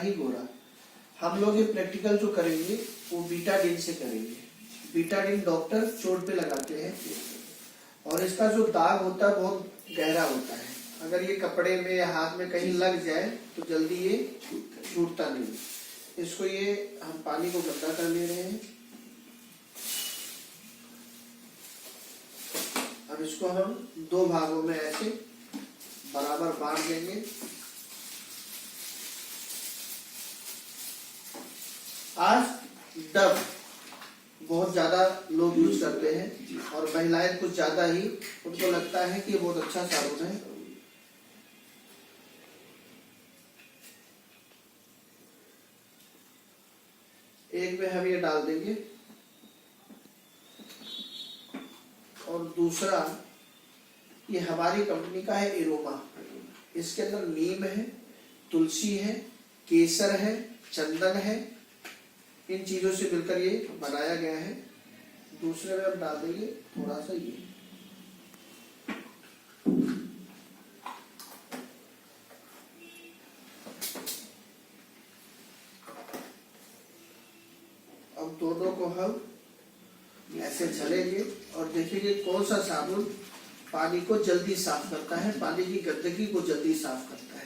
ही गोरा। हम लोग ये प्रैक्टिकल जो करेंगे वो बीटाडिन से करेंगे। बीटाडिन डॉक्टर चोट पे लगाते हैं और इसका जो दाग होता है बहुत गहरा होता है। अगर ये कपड़े में या हाथ में कहीं लग जाए तो जल्दी ये छूटता नहीं। इसको ये हम पानी को गंदा कर ले रहे हैं। अब इसको हम 2 भागों में ऐसे बराबर बांट देंगे। आज डव बहुत ज्यादा लोग यूज करते हैं और महिलाएं कुछ ज्यादा ही, उनको लगता है कि बहुत अच्छा साबुन है। एक में हम ये डाल देंगे और दूसरा ये हमारी कंपनी का है एरोमा। इसके अंदर नीम है, तुलसी है, केसर है, चंदन है, इन चीजों से मिलकर ये बनाया गया है। दूसरे में हम डाल देंगे थोड़ा सा ये। अब दोनों को हम ऐसे चलेंगे और देखेंगे कौन सा साबुन पानी को जल्दी साफ करता है, पानी की गंदगी को जल्दी साफ करता है।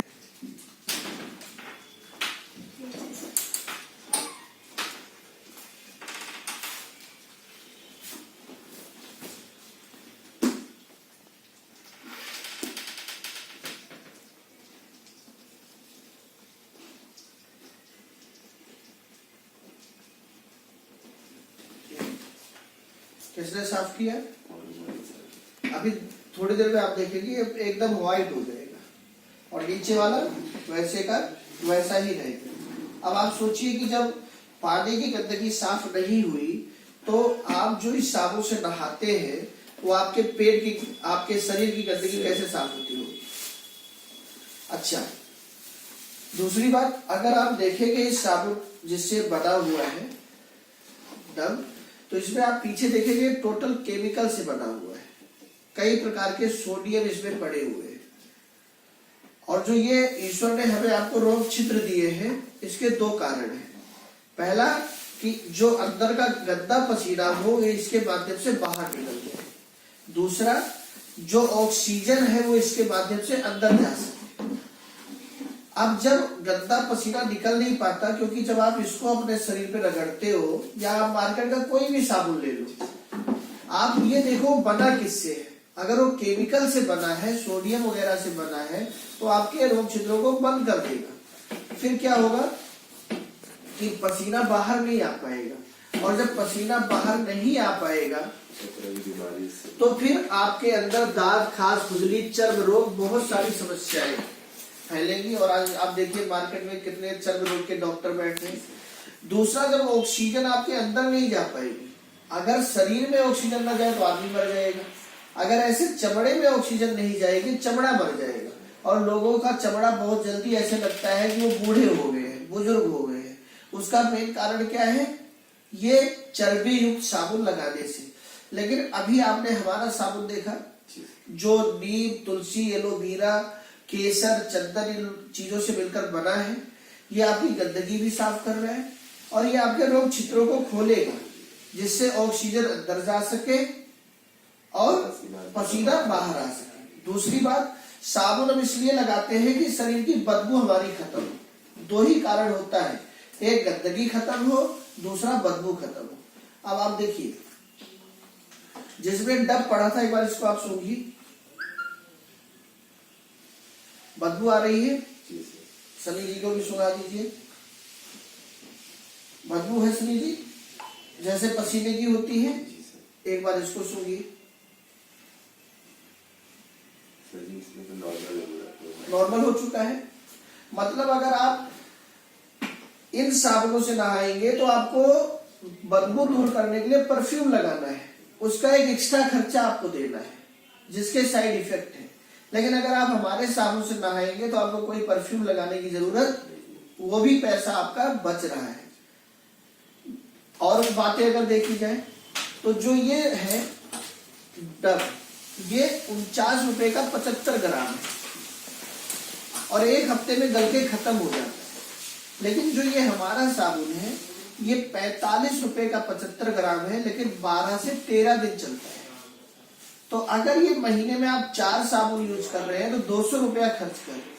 किसने साफ किया? अभी थोड़ी देर में आप देखेंगे एकदम व्हाइट हो जाएगा और नीचे वाला वैसे का वैसा ही रहेगा। अब आप सोचिए कि जब पानी की गंदगी साफ नहीं हुई तो आप जो इस साबुन से नहाते हैं वो आपके पेट की, आपके शरीर की गंदगी कैसे साफ होती होगी? अच्छा, दूसरी बात, अगर आप देखेंगे इस साबुन जिससे बना हुआ है डव, तो इसमें आप पीछे देखेंगे टोटल केमिकल से बना हुआ है। कई प्रकार के सोडियम इसमें पड़े हुए हैं। और जो ये ईश्वर ने हमें आपको रोग छिद्र दिए हैं, इसके 2 कारण हैं। पहला कि जो अंदर का गंदा पसीना हो ये इसके माध्यम से बाहर निकल जाए। दूसरा, जो ऑक्सीजन है वो इसके माध्यम से अंदर जा सके। अब जब गंदा पसीना निकल नहीं पाता, क्योंकि जब आप इसको अपने शरीर पे रगड़ते हो या आप मार्केट का कोई भी साबुन ले लो, आप ये देखो बना किससे है। अगर वो केमिकल से बना है, सोडियम वगैरह से बना है, तो आपके रोग छिद्रों को बंद कर देगा। फिर क्या होगा कि पसीना बाहर नहीं आ पाएगा, और जब पसीना बाहर नहीं आ पाएगा तो फिर आपके अंदर दाग, खास, खुजली, चर्म रोग, बहुत सारी समस्याएं फैलेंगी। और आज आप देखिए मार्केट में कितने चर्म रोग के डॉक्टर बैठे हैं। दूसरा, जब ऑक्सीजन आपके अंदर नहीं जा पाएगी, अगर शरीर में ऑक्सीजन न जाए तो आदमी मर जाएगा। अगर ऐसे चमड़े में ऑक्सीजन नहीं जाएगी, चमड़ा मर जाएगा। और लोगों का चमड़ा बहुत जल्दी ऐसे लगता है कि वो बूढ़े हो गए हैं, बुजुर्ग हो गए हैं। उसका मेन कारण क्या है? ये चर्बी युक्त साबुन लगाने से। लेकिन अभी आपने हमारा साबुन देखा जो नीम, तुलसी, एलोवेरा, केसर, चंदन, इन चीजों से मिलकर बना है। ये आपकी गंदगी भी साफ कर रहा है और ये आपके रोग छिद्रों को खोलेगा, जिससे ऑक्सीजन अंदर जा सके और पसीना बाहर आ सके। दूसरी बात, साबुन हम इसलिए लगाते हैं कि शरीर की बदबू हमारी खत्म हो। 2 ही कारण होता है, एक गंदगी खत्म हो, दूसरा बदबू खत्म हो। अब आप देखिए, जिसमें डब पड़ा था, एक बार इसको आप सूंघिए, बदबू आ रही है। सनी जी को भी सुना दीजिए, बदबू है सनी जी, जैसे पसीने की होती है। एक बार इसको सूंघिए, नॉर्मल हो चुका है। मतलब अगर आप इन साबुनों से नहाएंगे तो आपको बदबू दूर करने के लिए परफ्यूम लगाना है, उसका एक एक्स्ट्रा खर्चा आपको देना है, जिसके साइड इफेक्ट है। लेकिन अगर आप हमारे साबुन से नहाएंगे तो आपको कोई परफ्यूम लगाने की जरूरत, वो भी पैसा आपका बच रहा है। और बातें अगर देखी जाए तो जो ये है डब, ये 49 रुपए का 75 ग्राम है और 1 हफ्ते में गल के खत्म हो जाता है। लेकिन जो ये हमारा साबुन है ये 45 रुपए का 75 ग्राम है, लेकिन 12 से 13 दिन चलता है। तो अगर ये महीने में आप 4 साबुन यूज कर रहे हैं तो 200 रुपया खर्च कर रहे हैं।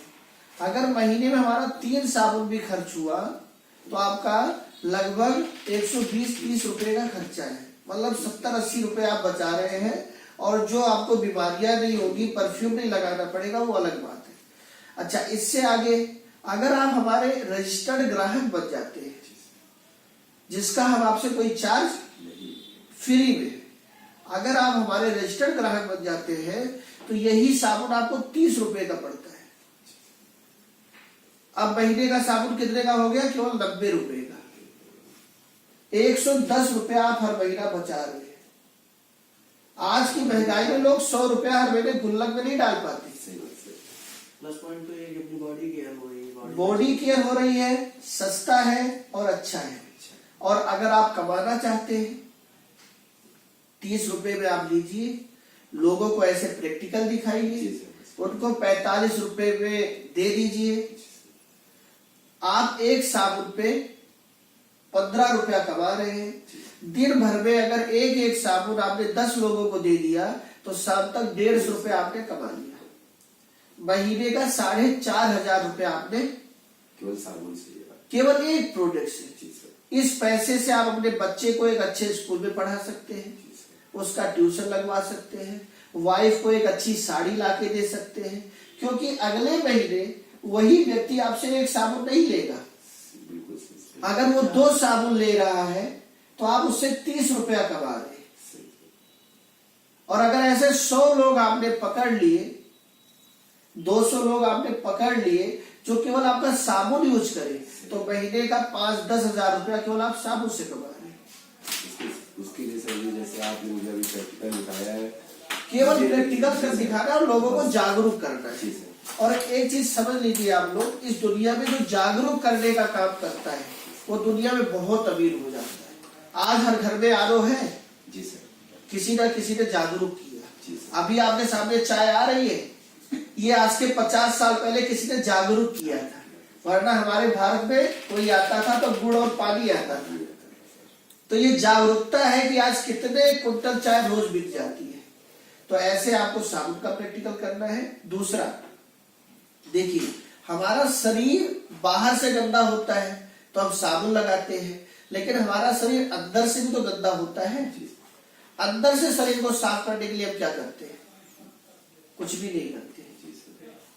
अगर महीने में हमारा 3 साबुन भी खर्च हुआ तो आपका लगभग 120-30 रुपए का खर्चा है, मतलब 70-80 रुपए आप बचा रहे हैं। और जो आपको बीमारियां नहीं होगी, परफ्यूम नहीं लगाना पड़ेगा, वो अलग बात है। अच्छा, इससे आगे अगर आप हमारे रजिस्टर्ड ग्राहक बन जाते हैं, जिसका हम आपसे कोई चार्ज फ्री में, अगर आप हमारे रजिस्टर्ड ग्राहक बन जाते हैं तो यही साबुन आपको 30 रुपए का पड़ता है। अब महीने का साबुन कितने का हो गया? केवल 90 रुपए का। 110 रुपया आप हर महीना बचा रहे हैं। आज की महंगाई में लोग 100 रुपया हर महीने गुल्लक में नहीं डाल पाते। प्लस पॉइंट तो ये कि अपनी बॉडी केयर हो रही है, बॉडी केयर हो रही है, सस्ता है और अच्छा है। और अगर आप कमाना चाहते हैं, 30 रुपए में आप लीजिए, लोगों को ऐसे प्रैक्टिकल दिखाइए, उनको 45 रुपए में दे दीजिए। आप एक साबुन पे 15 रुपया कमा रहे हैं। दिन भर में अगर एक साबुन आपने 10 लोगों को दे दिया तो शाम तक 150 रुपए आपने कमा लिया। महीने का 4,500 रुपए आपने केवल साबुन से, केवल एक प्रोडक्ट से। इस पैसे से आप अपने बच्चे को एक अच्छे स्कूल में पढ़ा सकते हैं, उसका ट्यूशन लगवा सकते हैं, वाइफ को एक अच्छी साड़ी लाके दे सकते हैं, क्योंकि अगले महीने वही व्यक्ति आपसे एक साबुन नहीं लेगा। अगर वो 2 साबुन ले रहा है तो आप उससे 30 रुपया कमा रहे। और अगर ऐसे 100 लोग आपने पकड़ लिए, 200 लोग आपने पकड़ लिए जो केवल आपका साबुन यूज करें, तो महीने का 5-10 हजार रुपया केवल आप साबुन से कमा रहे हैं। उसके लिए सर, जैसे आपने मुझे अभी प्रैक्टिकल दिखाया है, केवल प्रैक्टिकल कर दिखाना और लोगों को जागरूक करना है। और एक चीज समझ लीजिए आप लोग, इस दुनिया में जो जागरूक करने का काम करता है वो दुनिया में बहुत अमीर हो जाता है। आज हर घर में आरओ है जी सर, किसी ना किसी ने जागरूक किया। अभी आपके सामने चाय आ रही है, ये आज के 50 साल पहले किसी ने जागरूक किया था, वरना हमारे भारत में कोई आता था तो गुड़ और पानी आता था। तो ये जागरूकता है कि आज कितने कुंटल चाय रोज बिक जाती है। तो ऐसे आपको साबुन का प्रैक्टिकल करना है। दूसरा, देखिए, हमारा शरीर बाहर से गंदा होता है तो हम साबुन लगाते हैं, लेकिन हमारा शरीर अंदर से भी तो गंदा होता है। अंदर से शरीर को साफ करने के लिए हम क्या करते हैं? कुछ भी नहीं करते।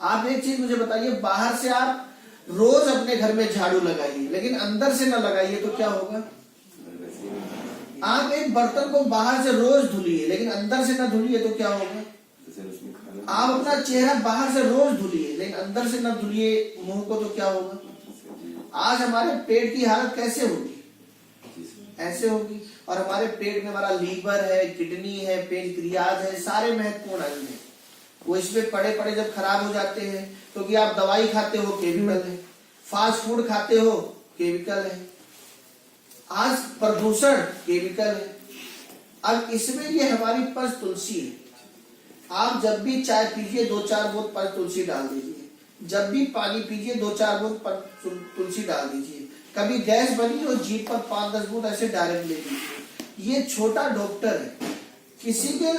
आप एक चीज मुझे बताइए, बाहर से आप रोज अपने घर में झाड़ू लगाइए, लेकिन अंदर से न लगाइए तो क्या होगा? आप एक बर्तन को बाहर से रोज धुलिए, लेकिन अंदर से न धुलिए तो क्या होगा? आप अपना चेहरा बाहर से रोज धुलिए, लेकिन अंदर से न धुलिए मुंह को तो क्या होगा? आज हमारे पेट की हालत कैसे होगी? ऐसे होगी। और हमारे पेट में हमारा लीवर है, किडनी है, पेनक्रियाज है, सारे महत्वपूर्ण अंग हैं। वो इसमें पड़े पड़े जब खराब हो जाते हैं, क्योंकि आप दवाई खाते हो, केमिकल है, फास्ट फूड खाते हो, केमिकल है, आज प्रदूषण, केमिकल है। अब इसमें ये हमारी पंच तुलसी है। आप जब भी चाय पीजिए 2-4 बूंद पंच तुलसी डाल दीजिए, जब भी पानी पीजिए 2-4 बूंद पंच तुलसी डाल दीजिए। कभी गैस बनी हो, जीभ पर 5-10 बूंद ऐसे डायरेक्ट ले लीजिए। ये छोटा डॉक्टर है, किसी के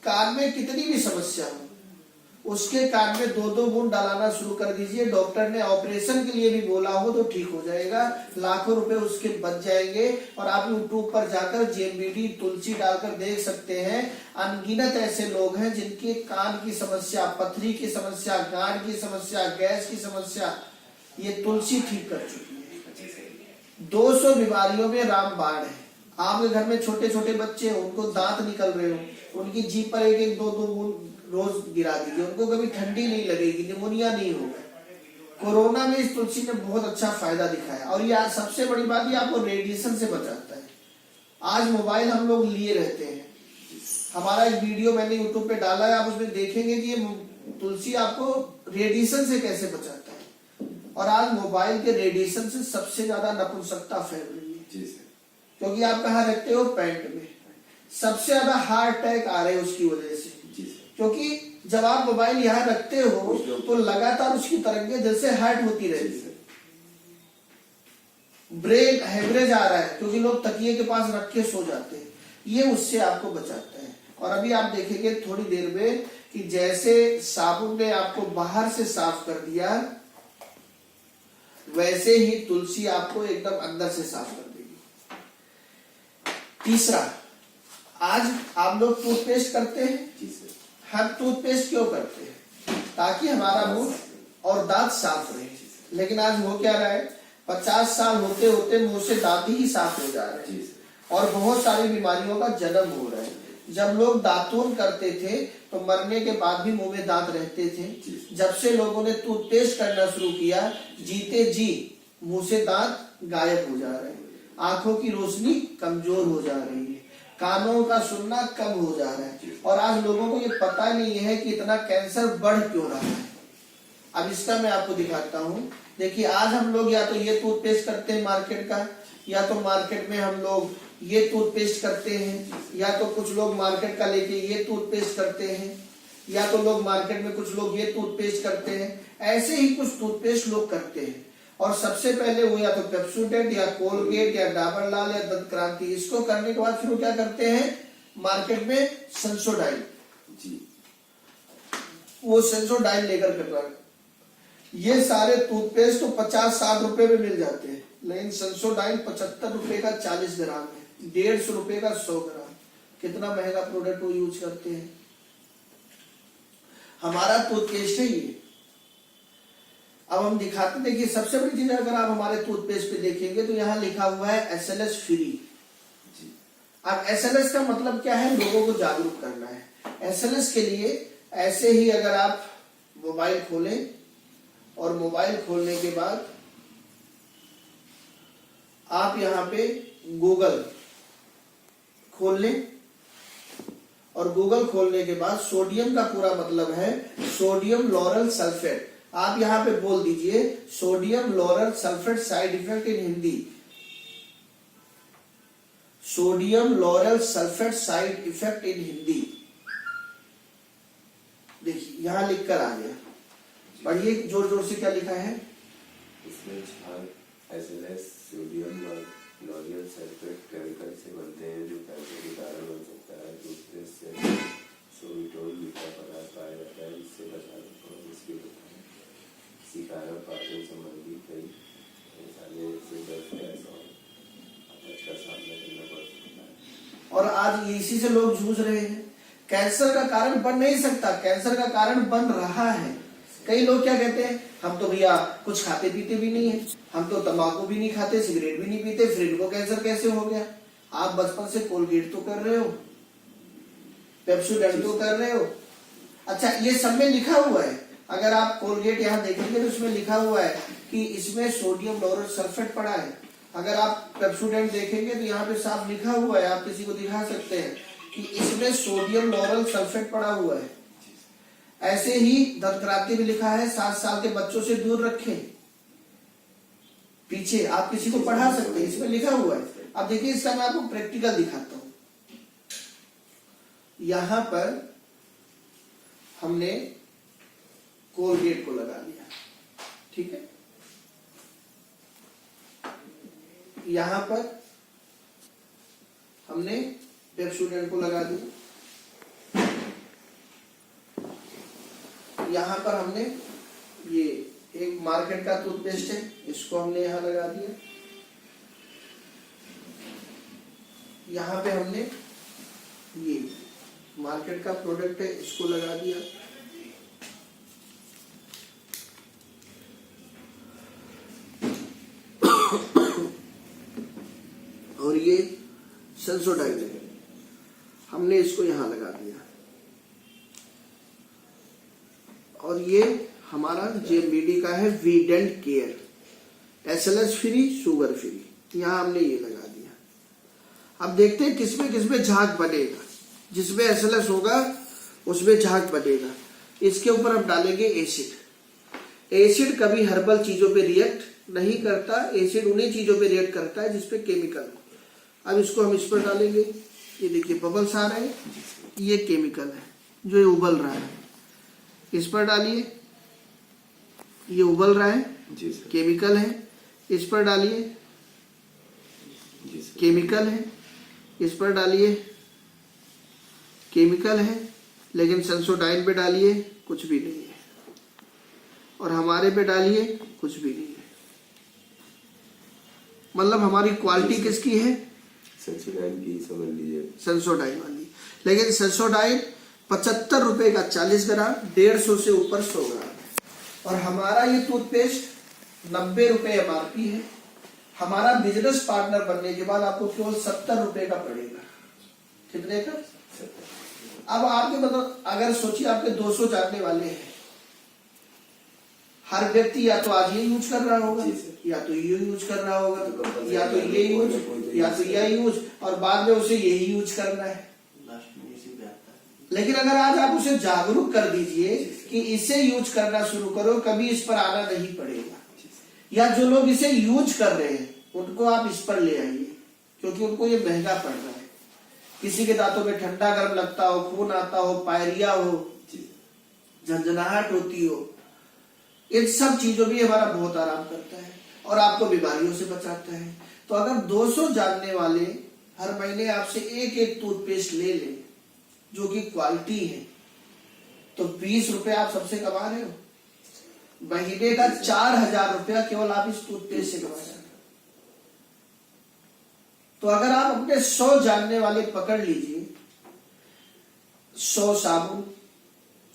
कान में कितनी भी समस्या हो, उसके कान में 2-2 बूंद डालना शुरू कर दीजिए। डॉक्टर ने ऑपरेशन के लिए भी बोला हो तो ठीक हो जाएगा, लाखों रुपए उसके बच जाएंगे। और आप यूट्यूब पर जाकर जेएमबीडी तुलसी डालकर देख सकते हैं, अनगिनत ऐसे लोग हैं जिनके कान की समस्या, पथरी की समस्या, गांठ की समस्या, गैस की समस्या, ये तुलसी ठीक कर चुकी है। 200 बीमारियों में रामबाण है। आपके घर में छोटे छोटे बच्चे हो, उनको दांत निकल रहे हो, उनकी जीभ पर 1-1, 2-2 बूंद रोज गिरा दीजिए, उनको कभी ठंडी नहीं लगेगी, निमोनिया नहीं होगा। कोरोना में इस तुलसी ने बहुत अच्छा फायदा दिखाया। और ये सबसे बड़ी बात, ये आपको रेडिएशन से बचाता है। आज मोबाइल हम लोग लिए रहते हैं, हमारा एक वीडियो मैंने यूट्यूब पे डाला है, आप उसमें देखेंगे कि ये तुलसी आपको रेडिएशन से कैसे बचाता है। और आज मोबाइल के रेडिएशन से सबसे ज्यादा नपुंसकता फैल रही है, क्योंकि आप कहाँ रखते हो? पैंट में। सबसे ज्यादा हार्ट अटैक आ रहे हैं उसकी वजह से, क्योंकि जब आप मोबाइल यहाँ रखते हो तो लगातार उसकी तरंगें दिल से हर्ट होती रहती है। ब्रेन हैवरेज आ रहा है क्योंकि लोग तकिए के पास रख के सो जाते हैं, ये उससे आपको बचाता है। और अभी आप देखेंगे थोड़ी देर में कि जैसे साबुन ने आपको बाहर से साफ कर दिया, वैसे ही तुलसी आपको एकदम अंदर से साफ कर देगी। तीसरा, आज आप लोग टूथपेस्ट करते हैं। जी सर। हम टूथपेस्ट क्यों करते हैं? ताकि हमारा मुंह और दांत साफ रहे। लेकिन आज हो क्या रहा है, 50 साल होते होते मुंह से दांत ही साफ हो जा रहे हैं और बहुत सारी बीमारियों का जन्म हो रहा है। जब लोग दातून करते थे तो मरने के बाद भी मुंह में दांत रहते थे। जब से लोगों ने टूथपेस्ट करना शुरू किया, जीते जी मुंह से दांत गायब हो जा रहे हैं, आंखों की रोशनी कमजोर हो जा रही है, कानों का सुनना कम हो जा रहा है। और आज लोगों को ये पता नहीं है कि इतना कैंसर बढ़ क्यों रहा है। अब इसका मैं आपको दिखाता हूँ। देखिए, आज हम लोग या तो ये टूथपेस्ट करते हैं मार्केट का, या तो मार्केट में हम लोग ये टूथपेस्ट करते हैं, या तो कुछ लोग मार्केट का लेके ये टूथपेस्ट करते हैं, या तो लोग मार्केट में कुछ लोग ये टूथपेस्ट करते हैं। ऐसे ही कुछ टूथपेस्ट लोग करते हैं। और सबसे पहले वो या तो पेप्सोडेंट या कोलगेट या डाबर लाल या दंत क्रांति, इसको करने के बाद फिर वो क्या करते हैं, मार्केट में सेंसोडाइन, वो सेंसोडाइन लेकर के ये सारे टूथपेस्ट तो 50-60 रुपए में मिल जाते हैं, लेकिन सेंसोडाइन 75 रुपए का 40 ग्राम है, 150 रुपए का 100 ग्राम। कितना महंगा प्रोडक्ट वो यूज करते हैं। हमारा टूथपेस्ट है ये। अब हम दिखाते, देखिए सबसे बड़ी चीज, अगर आप हमारे टूथपेस्ट पे देखेंगे तो यहाँ लिखा हुआ है SLS फ्री। अब SLS का मतलब क्या है, लोगों को जागरूक करना है। SLS के लिए ऐसे ही अगर आप मोबाइल खोलें और मोबाइल खोलने के बाद आप यहाँ पे गूगल खोल लें, और गूगल खोलने के बाद सोडियम का पूरा मतलब है सोडियम लॉरल सल्फेट। आप यहाँ पे बोल दीजिए sodium lauryl sulphate side effect in Hindi, sodium lauryl sulphate side effect in Hindi. देखिए यहाँ लिखकर आ गया, पढ़िए जोर जोर से क्या लिखा है। इसमें SLS sodium L'Oréal sulphate chemical से बनते हैं जो कैंसर के कारण बन सकता है। टूथपेस्ट से सोडिटोल मीठा पदार्थ पाया जाता है, इससे बचाना और इसके किसी कारण पाचन संबंधी कई परेशानियों से दर्द, गैस और अपच का सामना करना पड़ सकता है। और आज इसी से लोग जूझ रहे हैं। कैंसर का कारण बन नहीं सकता, कैंसर का कारण बन रहा है। कई लोग क्या कहते हैं, हम तो भैया कुछ खाते पीते भी नहीं है, हम तो तंबाकू भी नहीं खाते, सिगरेट भी नहीं पीते, फिर इनको कैंसर कैसे हो गया। आप बचपन से कोलगेट तो कर रहे हो, पेप्सोडेंट तो कर रहे हो। अच्छा, ये सब में लिखा हुआ है, अगर आप कोलगेट यहाँ देखेंगे तो इसमें लिखा हुआ है कि इसमें सोडियम लॉरल सल्फेट पड़ा है। अगर आप पेप्सोडेंट देखेंगे तो यहाँ पे साफ लिखा हुआ है, आप किसी को दिखा सकते हैं कि इसमें सोडियम लॉरल सल्फेट पड़ा हुआ है। ऐसे ही दंत क्रांति भी लिखा है 7 साल के बच्चों से दूर रखें। पीछे आप किसी को पढ़ा सकते हैं, इसमें लिखा हुआ है। अब देखिए इसका मैं आपको प्रैक्टिकल दिखाता हूं। यहां पर हमने कोलगेट को लगा लिया, ठीक है। यहां पर हमने पेप्सोडेंट को लगा दिया, यहाँ पर हमने ये एक मार्केट का टूथपेस्ट है, इसको हमने यहाँ लगा दिया। यहाँ पे हमने ये मार्केट का प्रोडक्ट है, इसको लगा दिया। और ये सेंसोडाइन है, हमने इसको यहाँ लगा दिया। और ये हमारा JMBD का है वीडेंट care, SLS free, sugar free, यहाँ हमने ये लगा दिया। अब देखते हैं किसमें किसमें झाग बनेगा। जिसमें SLS होगा उसमें झाग बनेगा। इसके ऊपर हम डालेंगे एसिड। एसिड कभी हर्बल चीजों पे रिएक्ट नहीं करता, एसिड उन्हीं चीजों पे रिएक्ट करता है जिसपे केमिकल हो। अब इसको हम इस पर डालेंगे, ये देखिए बबल्स आ रहे हैं, ये केमिकल है जो ये उबल रहा है। इस पर डालिए, ये उबल रहा है, जी सर। केमिकल है। इस पर डालिए, केमिकल है, इस पर डालिए केमिकल है, लेकिन सेंसोडाइन पे डालिए कुछ भी नहीं है, और हमारे पे डालिए कुछ भी नहीं है। मतलब हमारी क्वालिटी किसकी है? सेंसोडाइन की समझ लीजिए, सेंसोडाइन वाली। लेकिन सेंसोडाइन 75 रुपए का 40 ग्राम, 150 से ऊपर 100 ग्राम है। और हमारा ये टूथपेस्ट 90 रुपए MRP है। हमारा बिजनेस पार्टनर बनने के बाद आपको केवल 70 रुपए का पड़ेगा। कितने का? अब आपके मतलब अगर सोचिए आपके 200 जानने वाले हैं, हर व्यक्ति या तो आज ये यूज कर रहा होगा, या तो ये यूज कर रहा होगा, या तो ये यूज, या तो ये यूज, और बाद में उसे यही यूज करना है। लास्ट में इसी पे आता है। लेकिन अगर आज आप उसे जागरूक कर दीजिए कि इसे यूज करना शुरू करो, कभी इस पर आना नहीं पड़ेगा। या जो लोग इसे यूज कर रहे हैं उनको आप इस पर ले आइए, क्योंकि उनको ये महंगा पड़ रहा है। किसी के दांतों में ठंडा गर्म लगता हो, खून आता हो, पायरिया हो, झंझनाहट होती हो, इन सब चीजों भी हमारा बहुत आराम करता है और आपको बीमारियों से बचाता है। तो अगर 200 जानने वाले हर महीने आपसे एक एक टूथपेस्ट ले लें जो कि क्वालिटी है, तो 20 रुपए आप सबसे कमा रहे हो। महीने का 4000 रुपया केवल आप इस टूथपेस्ट से कमा रहे हो। तो अगर आप अपने 100 जानने वाले पकड़ लीजिए, 100 साबुन,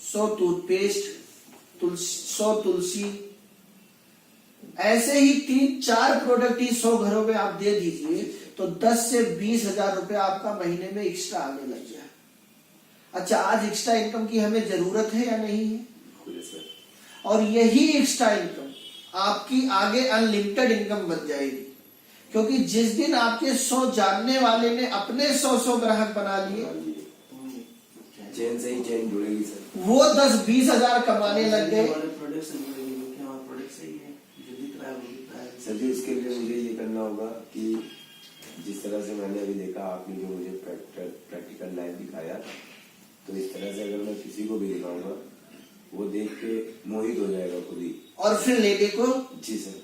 100 टूथपेस्ट, 100 तुलसी, ऐसे ही 3-4 प्रोडक्ट ही 100 घरों में आप दे दीजिए, तो 10 से 20 हजार रुपया आपका महीने में एक्स्ट्रा आने लग जाए। अच्छा, आज एक्स्ट्रा इनकम की हमें जरूरत है या नहीं है? और यही एक्स्ट्रा इनकम आपकी आगे अनलिमिटेड इनकम बन जाएगी, क्योंकि जिस दिन आपके 100 जानने वाले ने अपने 100 ग्राहक बना लिए, चैन से ही चैन जुड़ेगी सर, वो 10-20 हजार कमाने लग गए। प्रोडक्ट से जुड़ेगी, क्योंकि हमारा प्रोडक्ट सही है, जो दिख रहा है वो दिख रहा है। सर जी उसके लिए मुझे ये करना होगा कि जिस तरह से मैंने अभी देखा, आपने जो मुझे प्रैक्टिकल लाइफ दिखाया, तो इस तरह से अगर मैं किसी को भी दिखाऊंगा, वो देख के मोहित हो जाएगा खुद ही, और फिर लेने को। जी सर।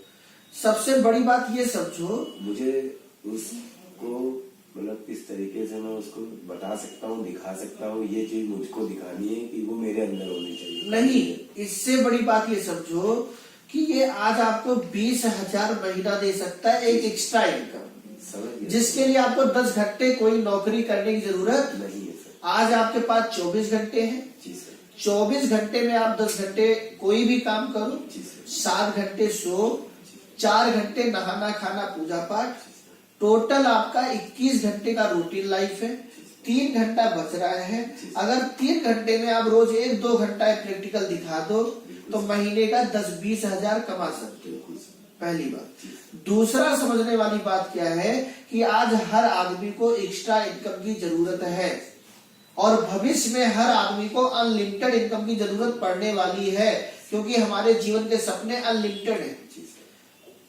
सबसे बड़ी बात ये समझो, मुझे उसको मतलब किस तरीके से मैं उसको बता सकता हूँ, दिखा सकता हूँ, ये चीज मुझको दिखानी है कि वो मेरे अंदर होनी चाहिए। नहीं, इससे बड़ी बात ये समझो कि ये आज आपको 20,000 महीना दे सकता है, एक एक्स्ट्रा इनकम, जिसके लिए आपको 10 घंटे कोई नौकरी करने की जरूरत नहीं है सर। आज आपके पास 24 घंटे हैं। जी सर। 24 घंटे में आप 10 घंटे कोई भी काम करो, जी सर। 7 घंटे सो, 4 घंटे नहाना खाना पूजा पाठ, टोटल आपका 21 घंटे का रूटीन लाइफ है। 3 घंटा बच रहा है। अगर 3 घंटे में आप रोज 1-2 घंटा प्रैक्टिकल दिखा दो, तो महीने का 10-20 हजार कमा सकते हो। पहली बात। दूसरा समझने वाली बात क्या है कि आज हर आदमी को एक्स्ट्रा इनकम की जरूरत है, और भविष्य में हर आदमी को अनलिमिटेड इनकम की जरूरत पड़ने वाली है, क्योंकि हमारे जीवन के सपने अनलिमिटेड है।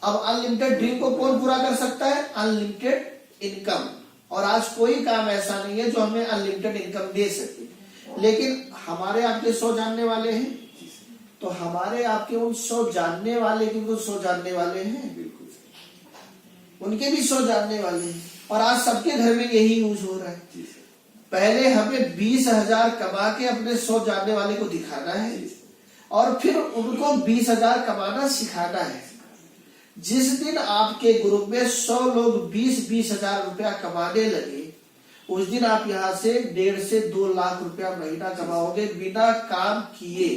अब अनलिमिटेड ड्रीम को कौन पूरा कर सकता है? Unlimited income. और आज कोई काम ऐसा नहीं है जो हमें अनलिमिटेड इनकम दे सके। लेकिन हमारे आपके 100 जानने वाले हैं, तो हमारे आपके उन 100 जानने वाले की 100 जानने वाले हैं, उनके भी 100 जानने वाले हैं, और आज सबके घर में यही यूज हो रहा है। पहले हमें 20,000 कमा के अपने 100 जानने वाले को दिखाना है, और फिर उनको 20,000 कमाना सिखाना है। जिस दिन आपके ग्रुप में 100 लोग 20-20 हजार रुपया कमाने लगे, उस दिन आप यहाँ से 1.5 से 2 लाख रुपया महीना कमाओगे बिना काम किए।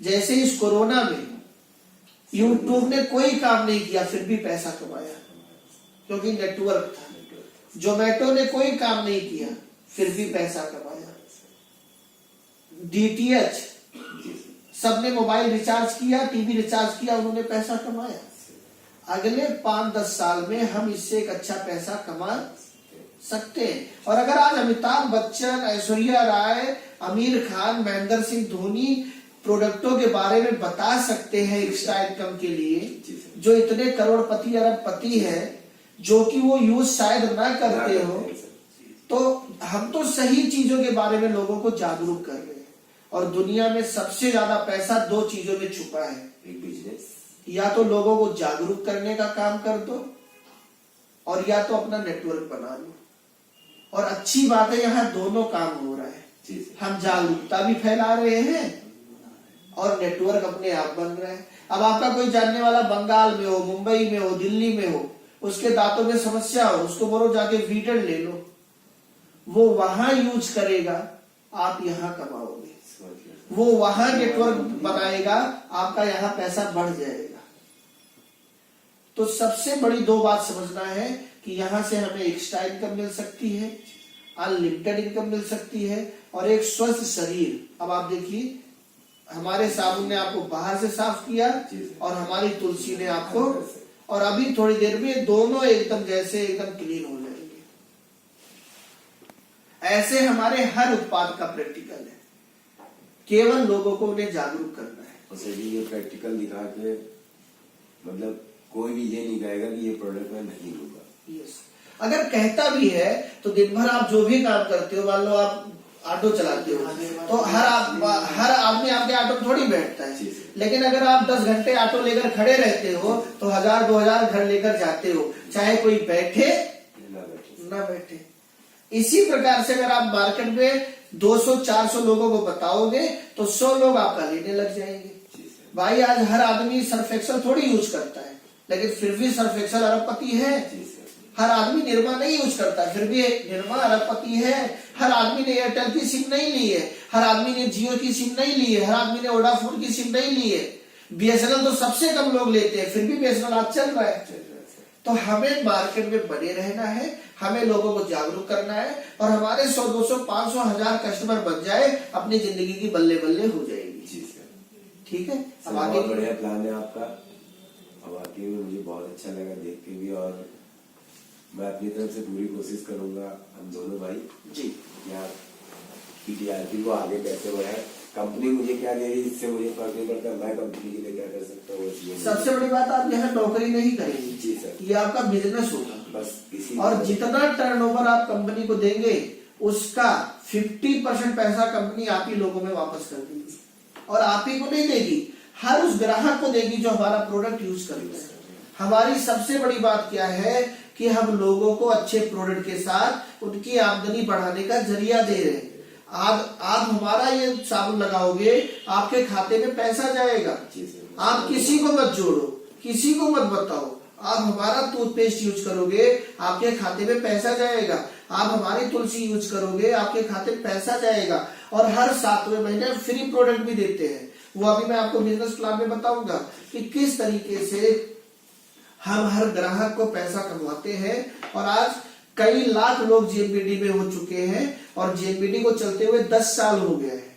जैसे इस कोरोना में यूट्यूब ने कोई काम नहीं किया, फिर भी पैसा कमाया, क्योंकि नेटवर्क था। जोमेटो ने कोई काम नहीं किया, फिर भी पैसा कमाया। DTH सबने मोबाइल रिचार्ज किया, टीवी रिचार्ज किया, उन्होंने पैसा कमाया। अगले 5-10 साल में हम इससे एक अच्छा पैसा कमा सकते हैं। और अगर आज अमिताभ बच्चन, ऐश्वर्या राय, आमिर खान, महेंद्र सिंह धोनी प्रोडक्टों के बारे में बता सकते हैं एक्स्ट्रा इनकम के लिए, जो इतने करोड़पति अरबपति है, जो कि वो यूज शायद ना करते हो, तो हम तो सही चीजों के बारे में लोगों को जागरूक कर रहे हैं। और दुनिया में सबसे ज्यादा पैसा 2 चीजों में छुपा है। एक बिजनेस, या तो लोगों को जागरूक करने का काम कर दो, और या तो अपना नेटवर्क बना लो। और अच्छी बात है यहाँ दोनों काम हो रहा है, जी सर। हम जागरूकता भी फैला रहे हैं और नेटवर्क अपने आप बन रहा है। अब आपका कोई जानने वाला बंगाल में हो, मुंबई में हो, दिल्ली में हो, उसके दांतों में समस्या हो, उसको बोलो जाके वीडर ले लो, वो वहां यूज करेगा, आप यहाँ कमाओगे। वो वहां नेटवर्क बनाएगा, आपका यहाँ पैसा बढ़ जाएगा। तो सबसे बड़ी दो बात समझना है कि यहां से हमें एक्स्ट्रा इनकम मिल सकती है, अनलिमिटेड इनकम मिल सकती है और एक स्वस्थ शरीर। अब आप देखिए हमारे साबुन ने आपको बाहर से साफ किया और हमारी तुलसी ने आपको, और अभी थोड़ी देर में दोनों एकदम जैसे एकदम क्लीन हो जाएंगे। ऐसे हमारे हर उत्पाद का प्रैक्टिकल है, केवल लोगों को उन्हें जागरूक करना है। उसे भी ये प्रैक्टिकल दिखा के मतलब कोई भी ये नहीं कहेगा कि ये प्रोडक्ट मैं नहीं लूंगा। यस, अगर कहता भी है तो दिन भर आप जो भी काम करते हो, मान लो आप ऑटो चलाते हो, तो हर आदमी आपके ऑटो में थोड़ी बैठता है। लेकिन अगर आप 10 घंटे ऑटो लेकर खड़े रहते हो तो 1000-2000 घर लेकर जाते हो, चाहे कोई बैठे ना बैठे। इसी प्रकार से अगर आप मार्केट में 200-400 लोगों को बताओगे तो 100 लोग आपका लेने लग जाएंगे। भाई आज हर आदमी सर्फ एक्सेल थोड़ी यूज करता है, लेकिन फिर भी सर्फ एक्सेल अरबपति है। हर आदमी निरमा नहीं यूज करता, फिर भी निरमा अरबपति है। हर आदमी ने एयरटेल की सिम नहीं ली है, हर आदमी ने जियो की सिम नहीं ली है, हर आदमी ने वोडाफोन की सिम नहीं ली है। बीएसएनएल तो सबसे कम लोग लेते हैं, फिर भी बीएसएनएल आज चल रहा है। तो हमें मार्केट में बने रहना है, हमें लोगों को जागरूक करना है और हमारे 100, 200, 500, 1000 कस्टमर बन जाए, अपनी जिंदगी की बल्ले बल्ले हो जाएगी। जी सर। ठीक है, अब आगे बहुत बढ़िया प्लान है आपका। अब वाकई में मुझे बहुत अच्छा लगा देख के भी, और मैं अपनी तरफ से पूरी कोशिश करूंगा हम दोनों भाई जी यहाँ की टीआरपी को आगे कैसे बढ़ाए। कंपनी मुझे क्या दे रही है इससे मुझे फर्क नहीं पड़ता, मैं कंपनी के लिए क्या कर सकता हूँ। सबसे बड़ी बात, आप यहाँ नौकरी नहीं करेंगे। जी सर, ये आपका बिजनेस होगा बस इसी। और जितना टर्नओवर आप कंपनी को देंगे उसका 50% पैसा कंपनी आप ही लोगों में वापस कर देगी। और आप ही को नहीं देगी, हर उस ग्राहक को देगी जो हमारा प्रोडक्ट यूज करता है। हमारी सबसे बड़ी बात क्या है कि हम लोगों को अच्छे प्रोडक्ट के साथ उनकी आमदनी बढ़ाने का जरिया दे रहे हैं। आप हमारा ये साबुन लगाओगे, आपके खाते में पैसा जाएगा। आप किसी को मत जोड़ो, किसी को मत बताओ, आप हमारा टूथपेस्ट यूज करोगे, आपके खाते में पैसा जाएगा। आप हमारी तुलसी यूज करोगे, आपके खाते में पैसा जाएगा। और हर 7वें महीने फ्री प्रोडक्ट भी देते हैं, वो अभी मैं आपको बिजनेस प्लान में बताऊंगा कि किस तरीके से हम हर ग्राहक को पैसा कमाते हैं। और आज कई लाख लोग जेएनपीडी में हो चुके हैं और जेएनपीडी को चलते हुए 10 साल हो गए हैं।